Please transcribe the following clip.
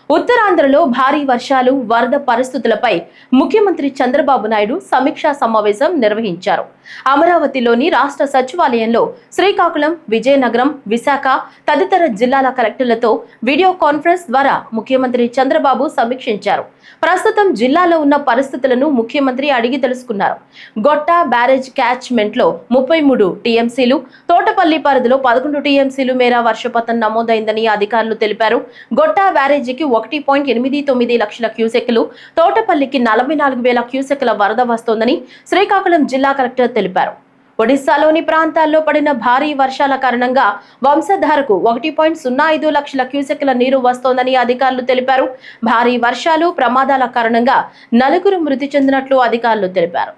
ఉత్తరాంధ్రలో భారీ వర్షాలు, వరద పరిస్థితులపై ముఖ్యమంత్రి చంద్రబాబు నాయుడు సమీక్షా సమావేశం నిర్వహించారు. అమరావతిలోని రాష్ట్ర సచివాలయంలో శ్రీకాకుళం, విజయనగరం, విశాఖ తదితర జిల్లాల కలెక్టర్లతో వీడియో కాన్ఫరెన్స్ ద్వారా ముఖ్యమంత్రి చంద్రబాబు సమీక్షించారు. ప్రస్తుతం జిల్లాలో ఉన్న పరిస్థితులను ముఖ్యమంత్రి అడిగి తెలుసుకున్నారు. గొట్ట బ్యారేజ్ క్యాచ్మెంట్ లో 33 టీఎంసీలు, తోటపల్లి పరిధిలో 11 టీఎంసీలు మేర వర్షపాతం నమోదైందని అధికారులు తెలిపారు. గొట్ట బ్యారేజీకి 1.89 లక్షల క్యూసెక్లు, తోటపల్లికి 44,000 క్యూసెక్ల వరద వస్తోందని శ్రీకాకుళం జిల్లా కలెక్టర్ తెలిపారు. ఒడిశాలోని ప్రాంతాల్లో పడిన భారీ వర్షాల కారణంగా వంశధారకు 1.05 లక్షల క్యూసెక్ల నీరు వస్తోందని అధికారులు తెలిపారు. భారీ వర్షాలు, ప్రమాదాల కారణంగా 4 మృతి చెందినట్లు అధికారులు తెలిపారు.